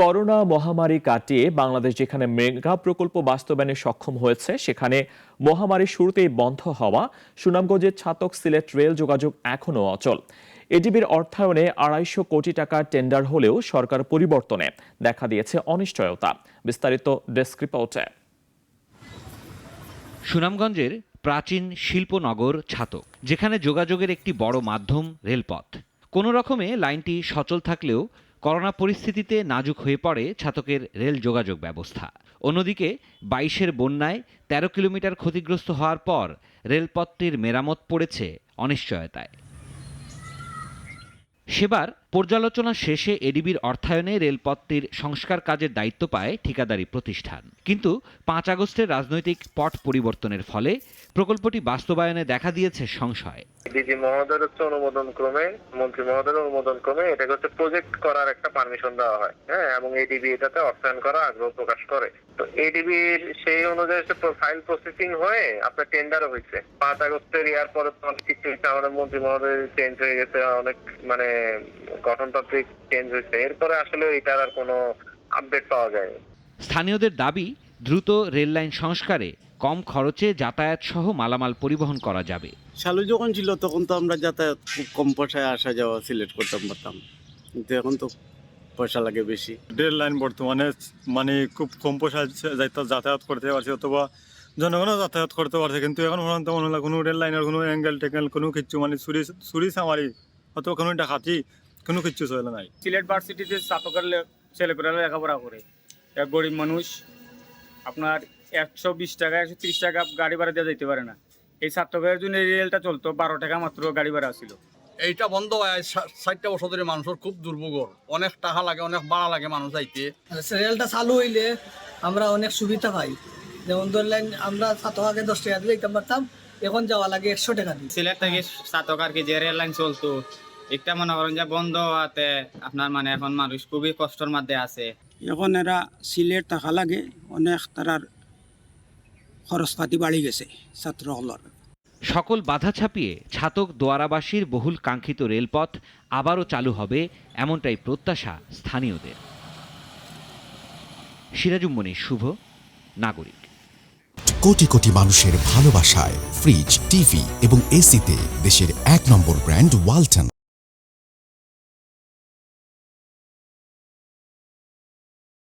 Corona মহামারী কাটিয়ে বাংলাদেশ যেখানে মেগা প্রকল্প বাস্তবায়নে সক্ষম হয়েছে, সেখানে মহামারীর শুরুতেই বন্ধ হওয়া সুনামগঞ্জের ছাতক সিলেট রেল যোগাযোগ এখনও অচল। এডিবির অর্থায়নে ২৫০ কোটি টাকার টেন্ডার হলেও সরকার পরিবর্তনে দেখা দিয়েছে অনিশ্চয়তা। বিস্তারিত ডেস্ক রিপোর্টে। সুনামগঞ্জের প্রাচীন শিল্পনগর ছাতক, যেখানে যোগাযোগের একটি বড় মাধ্যম রেলপথ। কোনো রকমে লাইনটি সচল থাকলেও করোনা পরিস্থিতিতে নাজুক হয়ে পড়ে ছাতকের রেল যোগাযোগ ব্যবস্থা। অন্যদিকে ২২-এর বন্যায় ১৩ কিলোমিটার ক্ষতিগ্রস্ত হওয়ার পর রেলপথটির মেরামত পড়েছে অনিশ্চয়তায়। সেবার পর্যালোচনা শেষে এডিবির অর্থায়নে রেলপথটির সংস্কার কাজের দায়িত্ব পায় ঠিকাদারি প্রতিষ্ঠান। কিন্তু ৫ আগস্টের রাজনৈতিক পট পরিবর্তনের ফলে প্রকল্পটি বাস্তবায়নে দেখা দিয়েছে সংশয়। ডিজি মহোদয়ের অনুমোদন ক্রমে, মন্ত্রী মহোদয়ের অনুমোদন ক্রমে এটাকে প্রজেক্ট করার একটা পারমিশন দেওয়া হয়, এবং এডিবি এটাতে অর্থায়ন করার আগ্রহ প্রকাশ করে। তো এডিবির সেই অনুযায়ী ফাইল প্রসেসিং হয়ে আপনার টেন্ডারও হয়েছে। ৫ আগস্টের ইয়ার পরে তো অনেক কিছু আমাদের মন্ত্রী মহোদয় চেঞ্জ হয়ে গেছে, অনেক গঠনতান্ত্রিক চেঞ্জ হয়েছে। এরপরে আসলে এটার আর কোনো আপডেট পাওয়া যায়নি। স্থানীয়দের দাবি, দ্রুত রেল লাইন সংস্কারে কম খরচে যাতায়াত সহ মালামাল পরিবহন করা যাবে। চালু যখন ছিল তখন তো আমরা যাতায়াত খুব কম পয়সায় আসা যাওয়া সিলেট করতাম পারতাম, কিন্তু এখন তো পয়সা লাগে বেশি। রেল লাইন বর্তমানে খুব কম পয়সা যাতায়াত করতে পারছে, অথবা জনগণও যাতায়াত করতে পারছে, কিন্তু এখন মনে হলো কোনো রেল লাইনের কোনো অ্যাঙ্গেল টেঙ্গেল কোনো কিছু চুরি চামারি অথবা কোনো ডাকাতি কোনো কিছু চলে নাই। সিলেট ভার্সিটিতে ছাত্রকার ছেলেপেরা লেখাপড়া করে, এক গরিব মানুষ আপনার ১২০ টাকা ১৩০ টাকা গাড়ি ভাড়া দিয়ে যেতে পারে না। এই ছাত্রকারের জন্য এই রেলটা চলতো ১২ টাকা মাত্র গাড়ি ভাড়া ছিল। এইটা বন্ধ হয় ৬০টা বছর ধরে মানুষের খুব দুর্ভোগ, অনেক টাকা লাগে, অনেক ভাড়া লাগে মানুষ যাইতে। রেলটা চালু হইলে আমরা অনেক সুবিধা পাই। যেমন ধরলেন আমরা ছাত্র আগে ১০ টাকা দিয়ে যেতে পারতাম, এখন যাওয়া লাগে ১০০ টাকা দিয়ে। সিলেট থেকে ছাত্রকার যে রেল লাইন চলতো, একটা মনে করেন যে বন্ধ হওয়াতে আপনার এখন মানুষ খুবই কষ্টের মধ্যে আছে। এখন এরা সিলেট টাকা লাগে, অনেক তারার খরচপাতি বাড়ি গেছে ছাত্রহলর। সকল বাধা ছাপিয়ে ছাতক দোয়ারাবাসীর বহুল কাঙ্ক্ষিত রেলপথ আবারও চালু হবে, এমনটাই প্রত্যাশা স্থানীয়দের। সিরাজুম মনির, শুভ, নাগরিক। কোটি কোটি মানুষের ভালোবাসায় ফ্রিজ, টিভি এবং এসিতে দেশের ১ নম্বর ব্র্যান্ড ওয়ালটন।